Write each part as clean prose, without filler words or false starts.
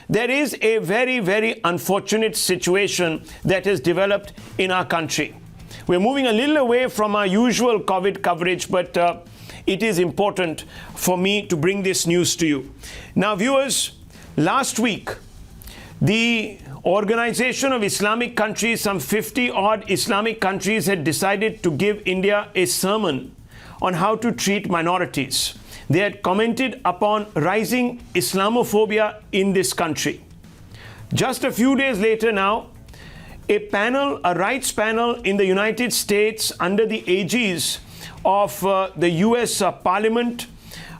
there is a very, very unfortunate situation that has developed in our country. We're moving a little away from our usual COVID coverage, but it is important for me to bring this news to you. Now, viewers, last week, the Organization of Islamic Countries, some 50-odd Islamic countries, had decided to give India a sermon on how to treat minorities. They had commented upon rising Islamophobia in this country. Just a few days later now, a rights panel in the United States under the aegis of the US Parliament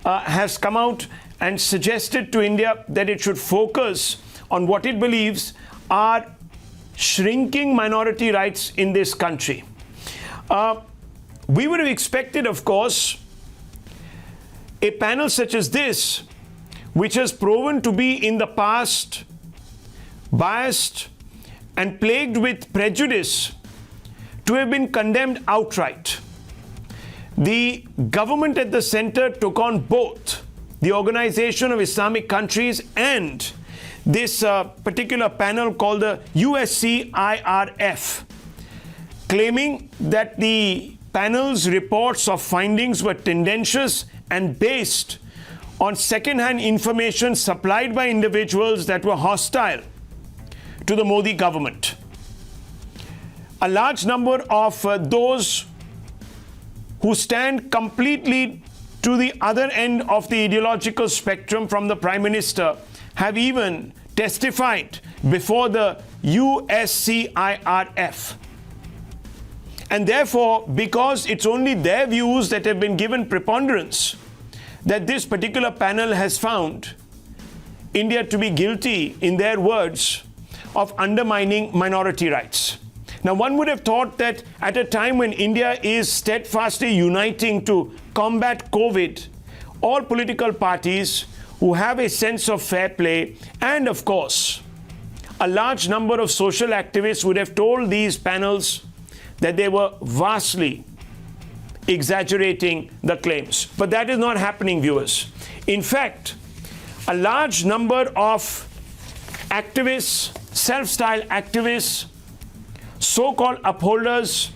has come out and suggested to India that it should focus on what it believes are shrinking minority rights in this country. We would have expected, of course, a panel such as this, which has proven to be in the past biased and plagued with prejudice, to have been condemned outright. The government at the center took on both the Organization of Islamic Countries and this particular panel called the USCIRF, claiming that the panel's reports of findings were tendentious and based on second-hand information supplied by individuals that were hostile to the Modi government. A large number of those who stand completely to the other end of the ideological spectrum from the Prime Minister have even testified before the USCIRF. And therefore, because it's only their views that have been given preponderance, that this particular panel has found India to be guilty, in their words, of undermining minority rights. Now, one would have thought that at a time when India is steadfastly uniting to combat COVID, all political parties who have a sense of fair play, and of course, a large number of social activists would have told these panels that they were vastly exaggerating the claims. But that is not happening, viewers. In fact, a large number of activists, self-styled activists, so-called upholders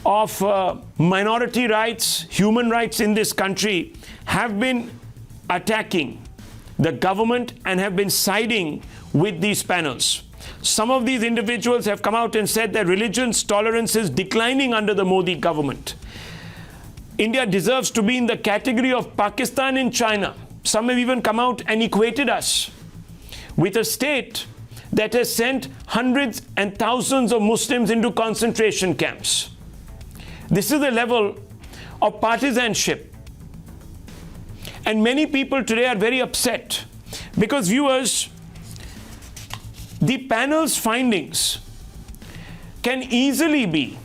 of minority rights, human rights in this country, have been attacking the government and have been siding with these panels. Some of these individuals have come out and said that religious tolerance is declining under the Modi government. India deserves to be in the category of Pakistan and China. Some have even come out and equated us with a state that has sent hundreds and thousands of Muslims into concentration camps. This is the level of partisanship. And many people today are very upset because, viewers, the panel's findings can easily be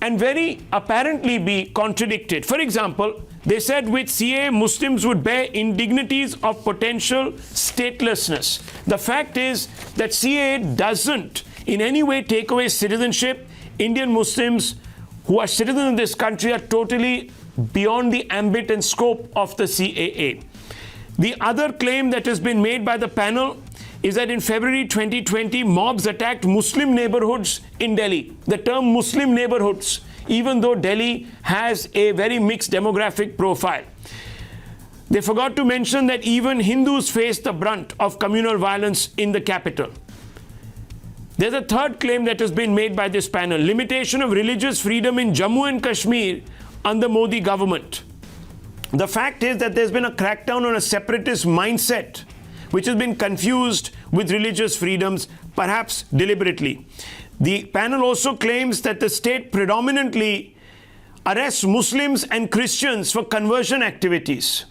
and very apparently be contradicted. For example, they said with CAA, Muslims would bear indignities of potential statelessness. The fact is that CAA doesn't in any way take away citizenship. Indian Muslims who are citizens in this country are totally beyond the ambit and scope of the CAA. The other claim that has been made by the panel is that in February 2020, mobs attacked Muslim neighborhoods in Delhi. The term Muslim neighborhoods, even though Delhi has a very mixed demographic profile. They forgot to mention that even Hindus face the brunt of communal violence in the capital. There's a third claim that has been made by this panel: limitation of religious freedom in Jammu and Kashmir under Modi government. The fact is that there's been a crackdown on a separatist mindset, which has been confused with religious freedoms, perhaps deliberately. The panel also claims that the state predominantly arrests Muslims and Christians for conversion activities.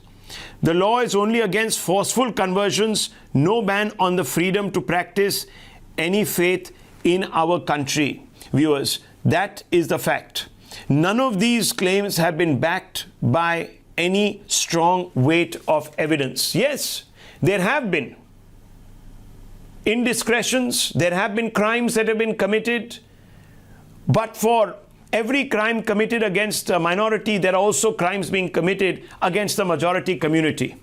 The law is only against forceful conversions, no ban on the freedom to practice any faith in our country. Viewers, that is the fact. None of these claims have been backed by any strong weight of evidence. Yes, there have been indiscretions, there have been crimes that have been committed, but for every crime committed against a minority, there are also crimes being committed against the majority community.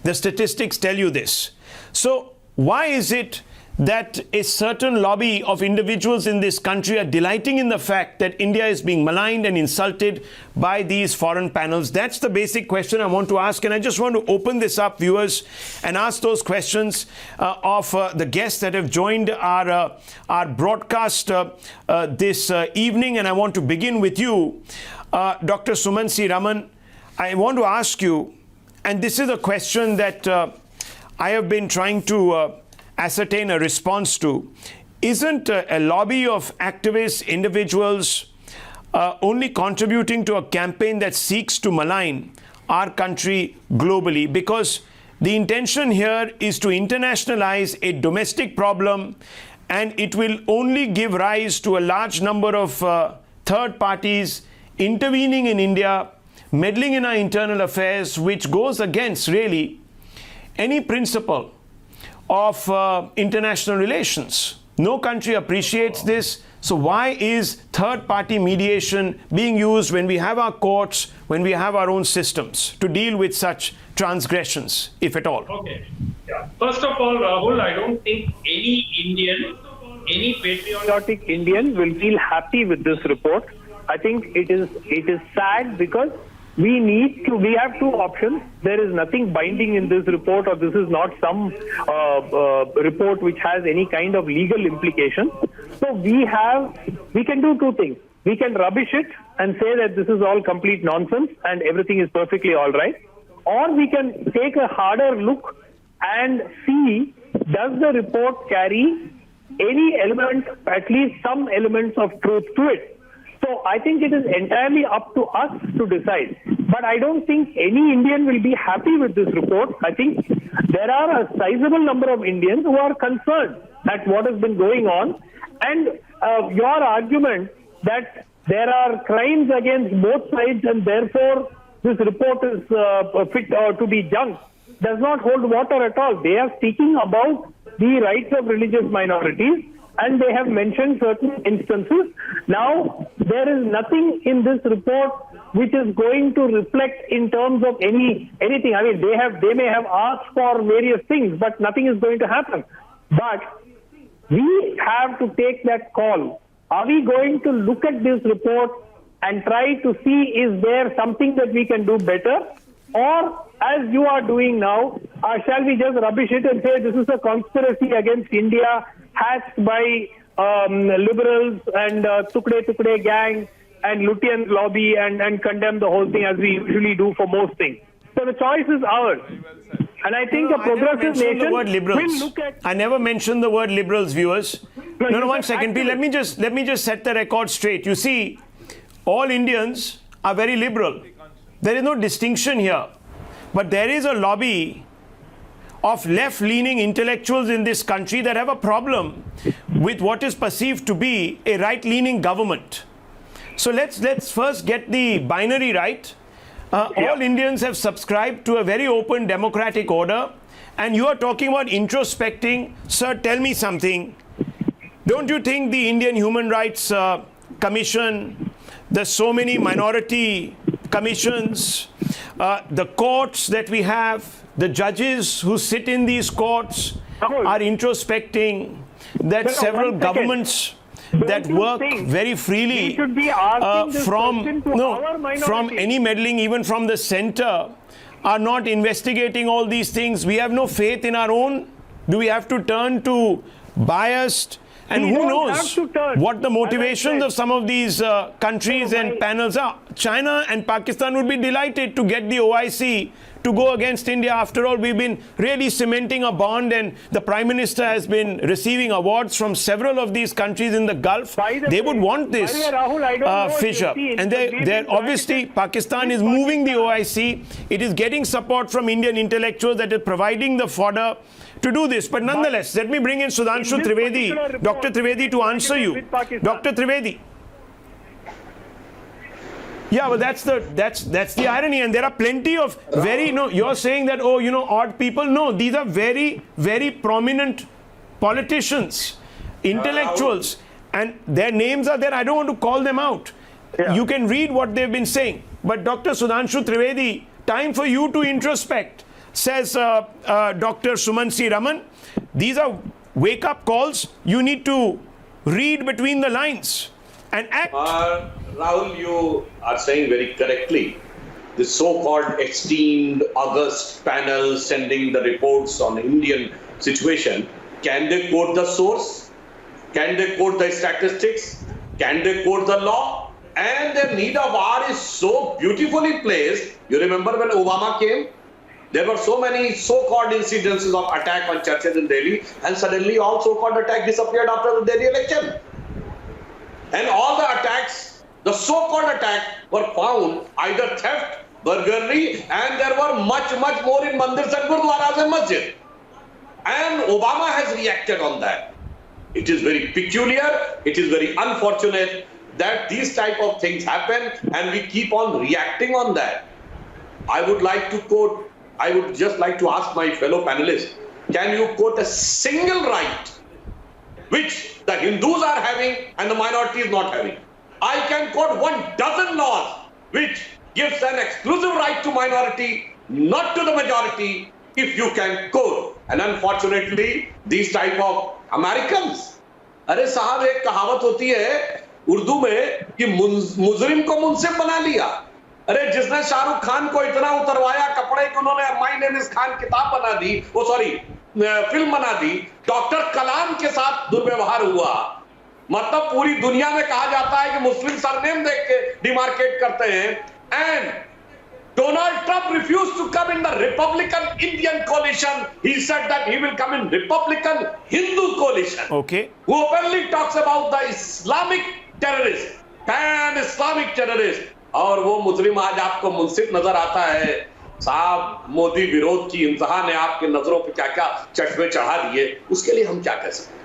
The statistics tell you this. So why is it that a certain lobby of individuals in this country are delighting in the fact that India is being maligned and insulted by these foreign panels? That's the basic question I want to ask, and I just want to open this up, viewers, and ask those questions of the guests that have joined our broadcast this evening. And I want to begin with you, Dr. Suman Raman. I want to ask you, and this is a question that I have been trying to ascertain a response to. Isn't a lobby of activists, individuals, only contributing to a campaign that seeks to malign our country globally? Because the intention here is to internationalize a domestic problem, and it will only give rise to a large number of third parties intervening in India, meddling in our internal affairs, which goes against really any principle of international relations. No country appreciates this. So why is third-party mediation being used when we have our courts, when we have our own systems to deal with such transgressions, if at all? Okay. Yeah. First of all, Rahul, I don't think any Indian, any patriotic Indian will feel happy with this report. I think it is sad because we have two options. There is nothing binding in this report, or this is not some report which has any kind of legal implication. So we can do two things. We can rubbish it and say that this is all complete nonsense and everything is perfectly all right. Or we can take a harder look and see, does the report carry any element, at least some elements of truth to it? So I think it is entirely up to us to decide. But I don't think any Indian will be happy with this report. I think there are a sizable number of Indians who are concerned at what has been going on. And your argument that there are crimes against both sides and therefore this report is fit to be junk does not hold water at all. They are speaking about the rights of religious minorities, and they have mentioned certain instances. Now, there is nothing in this report which is going to reflect in terms of anything. I mean, they may have asked for various things, but nothing is going to happen. But we have to take that call. Are we going to look at this report and try to see, is there something that we can do better? Or, as you are doing now, shall we just rubbish it and say this is a conspiracy against India hatched by liberals and Tukde gang and Lutyens lobby and condemn the whole thing as we usually do for most things? So the choice is ours. And I think a progressive nation will look at... I never mentioned the word liberals, viewers. No, 1 second, P. Let me just set the record straight. You see, all Indians are very liberal. There is no distinction here. But there is a lobby of left-leaning intellectuals in this country that have a problem with what is perceived to be a right-leaning government. So let's first get the binary right. All Indians have subscribed to a very open democratic order, and you are talking about introspecting. Sir, tell me something. Don't you think the Indian Human Rights Commission, there's so many minority commissions, the courts that we have, the judges who sit in these courts are introspecting, that several governments that work very freely from any meddling, even from the center, are not investigating all these things? We have no faith in our own. Do we have to turn to biased? And who knows what the motivations of some of these countries and panels are? China and Pakistan would be delighted to get the OIC to go against India. After all, we've been really cementing a bond, and the Prime Minister has been receiving awards from several of these countries in the Gulf. They would want this fissure. And they're obviously, Pakistan is moving the OIC. It is getting support from Indian intellectuals that is providing the fodder to do this. But nonetheless, let me bring in Sudhanshu Trivedi, Dr. Trivedi, to answer you. Dr. Trivedi. Yeah, well, that's the irony, and there are plenty of you're saying that, odd people. No, these are very, very prominent politicians, intellectuals, and their names are there. I don't want to call them out. Yeah. You can read what they've been saying. But Dr. Sudhanshu Trivedi, time for you to introspect, says Dr. Suman Raman. These are wake-up calls. You need to read between the lines and act. Rahul, you are saying very correctly. The so-called esteemed August panel sending the reports on the Indian situation, can they quote the source? Can they quote the statistics? Can they quote the law? And their need of war is so beautifully placed. You remember when Obama came? There were so many so-called incidences of attack on churches in Delhi, and suddenly all so-called attacks disappeared after the Delhi election. And all the attacks, the so-called attack, were found either theft, burglary, and there were much more in mandirs and gurdwaras and masjid. And Obama has reacted on that. It is very peculiar, it is very unfortunate that these type of things happen and we keep on reacting on that. I would just like to ask my fellow panelists, can you quote a single right which the Hindus are having and the minority is not having? I can quote 12 laws which gives an exclusive right to minority, not to the majority, if you can quote. And unfortunately, these type of Americans. अरे साहब, एक कहावत होती है उर्दू में कि मुजरिम को मुंसिफ बना लिया. अरे जिसने शाहरुख खान को इतना उतरवाया कपड़े कि उन्होंने माय नेम इज खान किताब बना दी, फिल्म बना दी, डॉक्टर कलाम के साथ दुर्व्यवहार हुआ. मतलब पूरी दुनिया में कहा जाता है कि मुस्लिम सरनेम देख के डिमार्केट करते हैं. And Donald Trump refused to come in the Republican Indian coalition. He said that he will come in Republican Hindu coalition. Okay. Who openly talks about the Islamic terrorist, pan-Islamic terrorist. और वो मुस्लिम आज आपको मुंसिफ नजर आता है. साहब, मोदी विरोध की इंतहा ने आपके नजरों पे क्या क्या चश्मे चढ़ा दिए, उसके लिए हम क्या कह सकते हैं?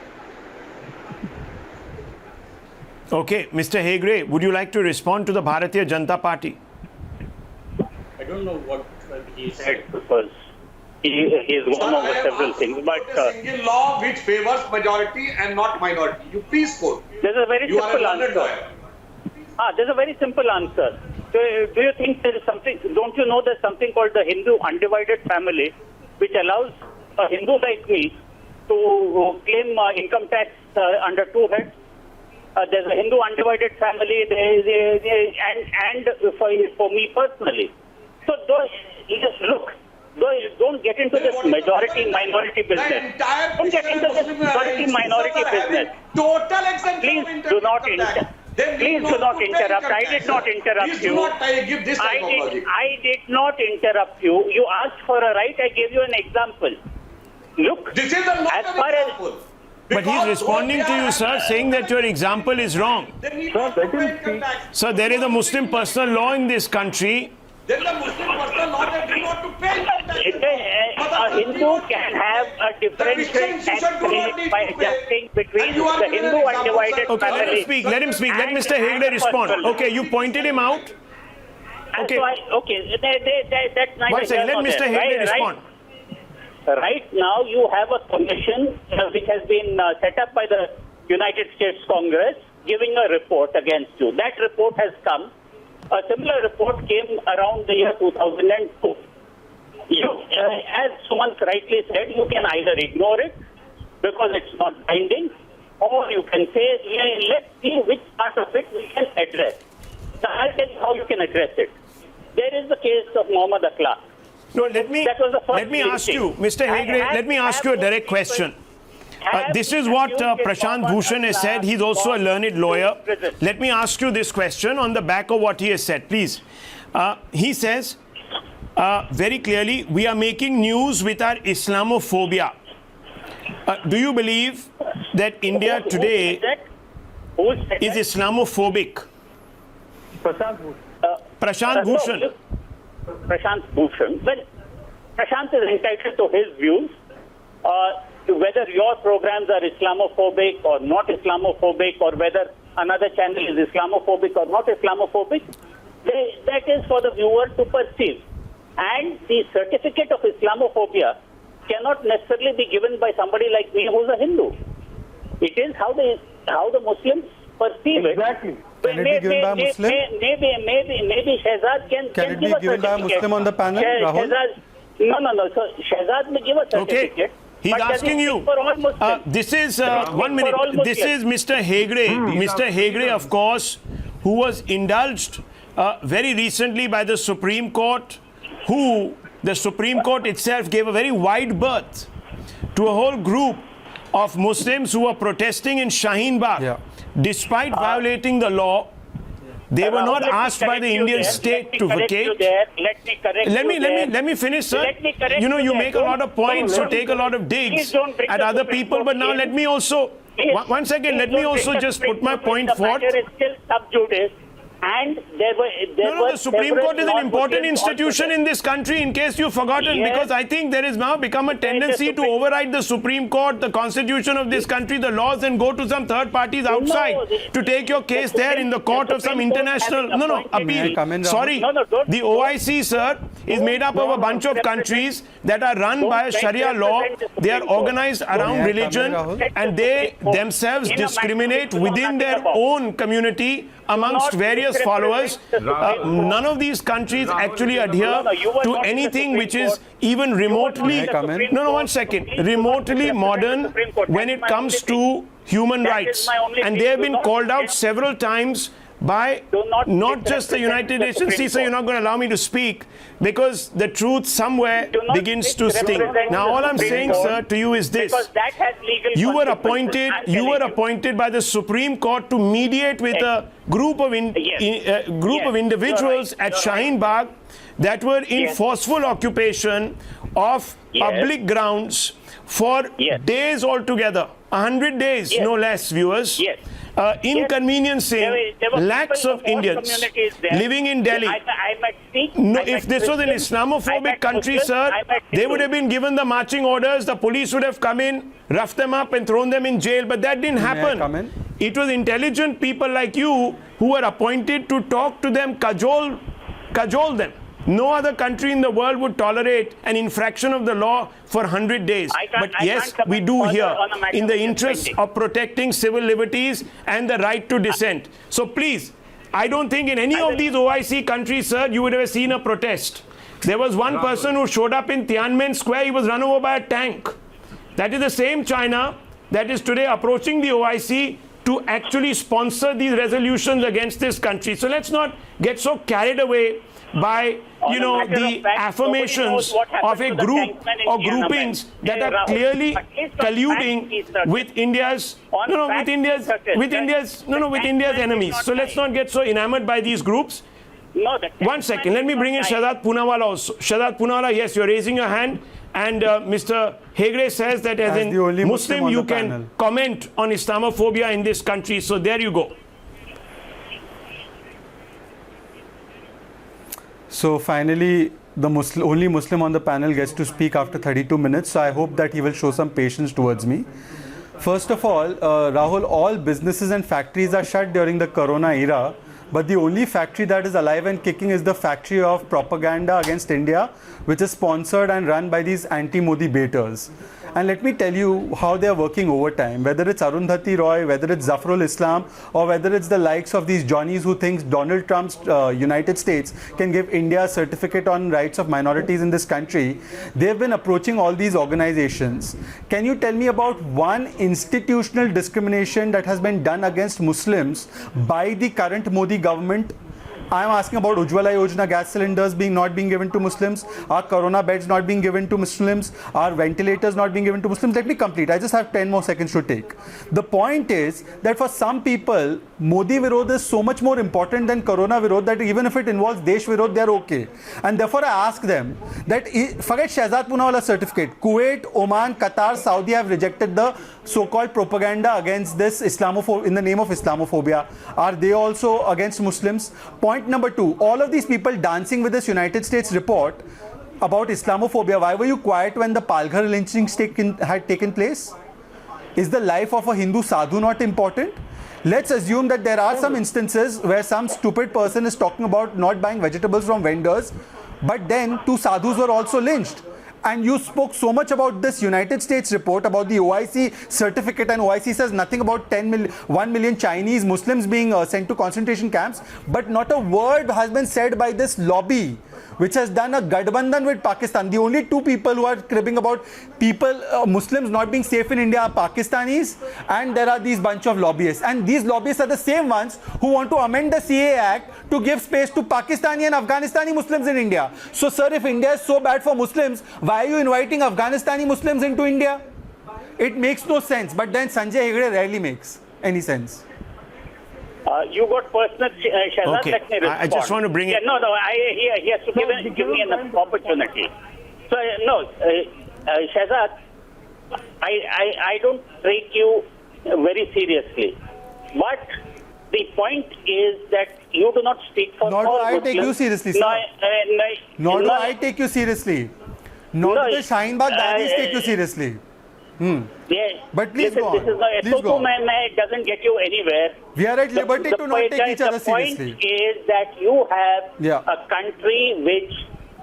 Okay, Mr. Hegde, would you like to respond to the Bharatiya Janata Party? I don't know what he said because he is one of the several things. But a single law which favors majority and not minority. You please quote. There's a very simple answer. There's a very simple answer. So, do you think there is something? Don't you know there's something called the Hindu undivided family, which allows a Hindu like me to claim income tax under two heads? There's a Hindu undivided family, and for me personally. So don't get into this majority-minority business. Don't get into this majority-minority business. Total exemption. Please do not interrupt. I did not interrupt you. I did not interrupt you. You asked for a right. I gave you an example. Look, this is a lot of example. But he's responding to you, sir, saying that your example is wrong. Sir, there is a Muslim personal law in this country. There is a Muslim personal law that do not to pay income tax. A Hindu can have a differential tax rate by adjusting between the Hindu undivided Okay, family. let him speak. Let Mr. Hegde respond. Okay, you pointed him out. Okay. That's nice. One second, let Mr. Hegde respond. Right now, you have a commission which has been set up by the United States Congress giving a report against you. That report has come. A similar report came around the year 2002. As Sumant rightly said, you can either ignore it because it's not binding, or you can say, let's see which part of it we can address. Now, I'll tell you how you can address it. There is the case of Muhammad Akhlaq. No, let me ask you, Mr. Hegde, let me ask you a direct question. This is what Prashant Bhushan has said. He's also a learned lawyer. Let me ask you this question on the back of what he has said, please. He says very clearly, we are making news with our Islamophobia. Do you believe that India today is Islamophobic? Prashant Bhushan. Prashant Bhushan. Well, Prashant is entitled to his views. Whether your programs are Islamophobic or not Islamophobic, or whether another channel is Islamophobic or not Islamophobic, that is for the viewer to perceive. And the certificate of Islamophobia cannot necessarily be given by somebody like me who's a Hindu. It is how the Muslims perceive it. Exactly. Can it be given by a Muslim? Maybe Shehzad can it give be given by a Muslim on the panel, Rahul? No. So Shehzad may give a certificate. Okay. He's But does he asking speak you. for all Muslims? This is Does he speak 1 for minute. all This Muslims? is Mr. Hegde. Mr. Hegde, of course, who was indulged very recently by the Supreme Court, who the Supreme Court itself gave a very wide berth to a whole group of Muslims who were protesting in Shaheen Bagh. Yeah. Despite violating the law, they were not Rahul, let me asked by correct the you Indian there. state Let me to correct you vacate. there. Let me correct you there. Let me finish, sir. Let me correct You know, you there. make a lot of points, Don't- you take a lot of Please digs don't bring at the other Supreme people. Court But now in. let me also, Please- one second, please let me don't also bring the just put Supreme my Court in. point The forth. matter is still sub judice, and there were The Supreme Court is an important institution in this country, in case you've forgotten, Yes. because I think there has now become a tendency to override the Supreme Court, the constitution of this country, the laws, and go to some third parties outside to take your case there in the court of some international appeal. Come in, Rahul. Sorry, don't- the OIC, sir, is made up of a bunch of countries that are run by a Sharia law. They are organized around May I come in, religion, Rahul? and they themselves discriminate within their own community amongst various followers. None of these countries actually adhere to anything which is even remotely, May I come in? no, 1 second, remotely modern when it comes to human rights. And they have been called out several times by not just the United Nations. See, sir, you're not going to allow me to speak because the truth somewhere begins to sting. Now, all I'm saying, sir, to you is this. Because that has legal You were consequences. I'm you were telling appointed by the Supreme Court to mediate with a group of Yes. of individuals You're right. at You're Shaheen Bagh that were in Yes. forceful occupation of Yes. public grounds for Yes. days altogether, 100 days, Yes. no less, viewers. Yes. Inconveniencing There were lakhs people of all Indians communities there. living in Delhi. I might speak. No, I if might this was an Christians, I Islamophobic might country, Muslims, sir, I might they would Hindus. have been given the marching orders, the police would have come in, roughed them up and thrown them in jail, but that didn't May I happen. come in? It was intelligent people like you who were appointed to talk to them, cajole them. No other country in the world would tolerate an infraction of the law for 100 days. But yes, can't we comment do further here on a matter in the which is interest pending. of protecting civil liberties and the right to dissent. So please, I don't think in any of these OIC countries, sir, you would have seen a protest. There was one person who showed up in Tiananmen Square, he was run over by a tank. That is the same China that is today approaching the OIC to actually sponsor these resolutions against this country. So let's not get so carried away by On a matter the of fact, affirmations nobody knows what happened of a to the group tankmen in or Tiananmen. groupings that are Rahul, clearly at least on colluding fact he's certain. with India's On fact he's certain. with India's The enemies. tankmen So is let's not not get so enamored by these groups. No, the One tankmen second, let is me not bring in lying. Shahzad Poonawala also. Shahzad Poonawala, yes, you're raising your hand. And Mr. Hegde says that as As the only in Muslim Muslim, on you the can panel. comment on Islamophobia in this country. So there you go. So finally, the only Muslim on the panel gets to speak after 32 minutes. So I hope that he will show some patience towards me. First of all, Rahul, all businesses and factories are shut during the Corona era. But the only factory that is alive and kicking is the factory of propaganda against India, which is sponsored and run by these anti-Modi baiters. And let me tell you how they are working overtime, whether it's Arundhati Roy, whether it's Zafrul Islam, or whether it's the likes of these Johnnies who thinks Donald Trump's United States can give India a certificate on rights of minorities in this country. They've been approaching all these organizations. Can you tell me about one institutional discrimination that has been done against Muslims by the current Modi government? I'm asking about Ujjwala Yojana gas cylinders not being given to Muslims, our corona beds not being given to Muslims, our ventilators not being given to Muslims. Let me complete. I just have 10 more seconds to take. The point is that for some people, Modi Virod is so much more important than Corona Virod that even if it involves Desh Virod, they're okay. And therefore I ask them that, forget Shahzad Poonawala certificate, Kuwait, Oman, Qatar, Saudi have rejected the so-called propaganda against this in the name of Islamophobia. Are they also against Muslims? Point number two, all of these people dancing with this United States report about Islamophobia, why were you quiet when the Palghar lynching had taken place? Is the life of a Hindu sadhu not important? Let's assume that there are some instances where some stupid person is talking about not buying vegetables from vendors, but then 2 sadhus were also lynched. And you spoke so much about this United States report, about the OIC certificate, and OIC says nothing about 1 million Chinese Muslims being sent to concentration camps, but not a word has been said by this lobby which has done a Gadbandhan with Pakistan. The only two people who are cribbing about Muslims not being safe in India are Pakistanis, and there are these bunch of lobbyists. And these lobbyists are the same ones who want to amend the CAA Act to give space to Pakistani and Afghanistani Muslims in India. So, sir, if India is so bad for Muslims, why are you inviting Afghanistani Muslims into India? It makes no sense. But then Sanjay Hegde rarely makes any sense. You got personal, Shahzad. Okay. Let me respond. I just want to bring it. Yeah, no, he has to give me an opportunity. So, Shahzad, I don't take you very seriously. But the point is that you do not speak for Nor all do I Muslims. take you seriously, sir. Nor do I take you seriously. Nor do the Shaheen Bagh Dadis take you seriously. Yeah. But please Listen, go on. This is not, Please go on. it doesn't get you anywhere. We are at liberty to not take each other seriously. The point is that you have a country which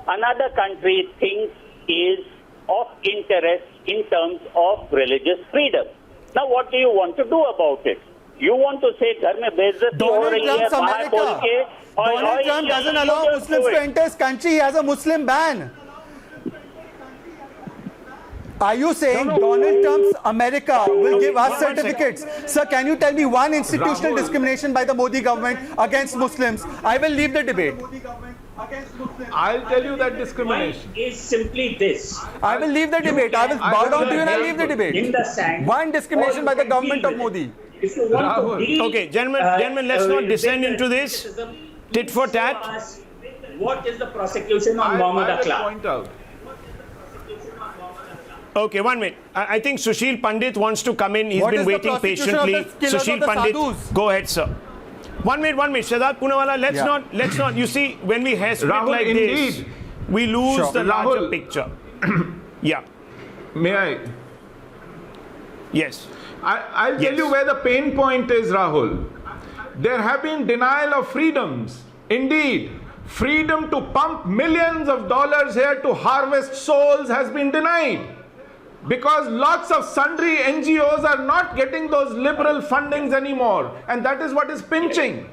another country thinks is of interest in terms of religious freedom. Now, what do you want to do about it? You want to say, "Ghar mein be'izzati ho Donald rahi hai," Trump's bahar bol America. ke, Donald Trump doesn't allow Muslims to enter his country. He has a Muslim ban. Are you saying Donald Trump's America will give us certificates? Sir, can you tell me one institutional discrimination by the Modi government against Muslims? I will leave the debate. I'll tell you that discrimination is simply this. I will leave the debate. I will bow down to you and I'll leave the debate. In the sand, One discrimination by the government of Modi. if you want to deal, Okay, gentlemen, let's not descend into this. Tit for tat. What is the prosecution on I Mohammed will Akhlar? point out. Okay, 1 minute. I think Sushil Pandit wants to come in. He's What been is the waiting prosecution of patiently. the killers of Sushil the Pandit, sadhus? go ahead, sir. 1 minute. Shahzad Poonawalla, let's not. You see, when we hair split Rahul, like this, indeed. we lose Sure. the larger Rahul. picture. Yeah. May I? Yes. I'll tell Yes. you where the pain point is, Rahul. There have been denial of freedoms. Indeed, freedom to pump millions of dollars here to harvest souls has been denied. Because lots of sundry NGOs are not getting those liberal fundings anymore. And that is what is pinching.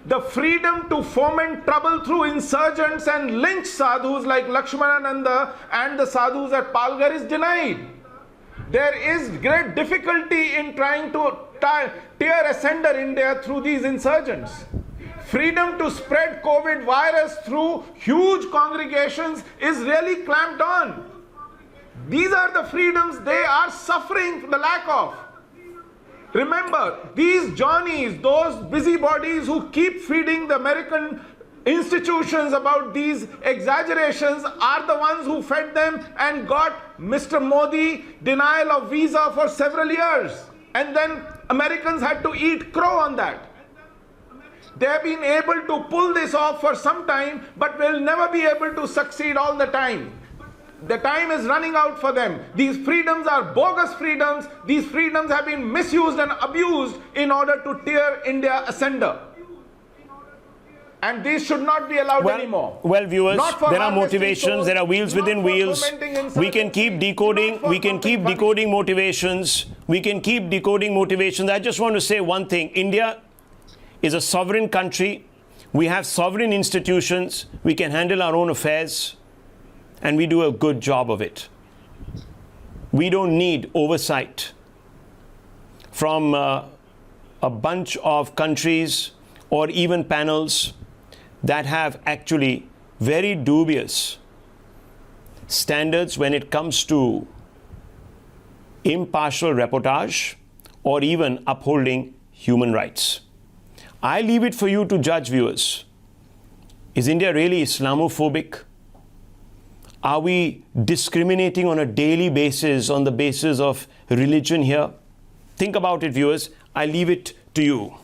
The freedom to foment trouble through insurgents and lynch sadhus like Lakshmanananda and the sadhus at Palghar is denied. There is great difficulty in trying to tear asunder India through these insurgents. Freedom to spread COVID virus through huge congregations is really clamped on. These are the freedoms they are suffering the lack of. Remember, these Johnnies, those busybodies who keep feeding the American institutions about these exaggerations are the ones who fed them and got Mr. Modi denial of visa for several years. And then Americans had to eat crow on that. They have been able to pull this off for some time, but will never be able to succeed all the time. The time is running out for them. These freedoms are bogus freedoms. These freedoms have been misused and abused in order to tear India asunder. And these should not be allowed anymore. Well, viewers, Not for there are harvesting motivations, souls, there are wheels not within for wheels. fomenting We can keep insurgency, decoding, not for we can keep pumping decoding motivations. We can keep decoding motivations. I just want to say one thing. India is a sovereign country. We have sovereign institutions. We can handle our own affairs. And we do a good job of it. We don't need oversight from a bunch of countries or even panels that have actually very dubious standards when it comes to impartial reportage or even upholding human rights. I leave it for you to judge, viewers. Is India really Islamophobic? Are we discriminating on a daily basis on the basis of religion here? Think about it, viewers. I leave it to you.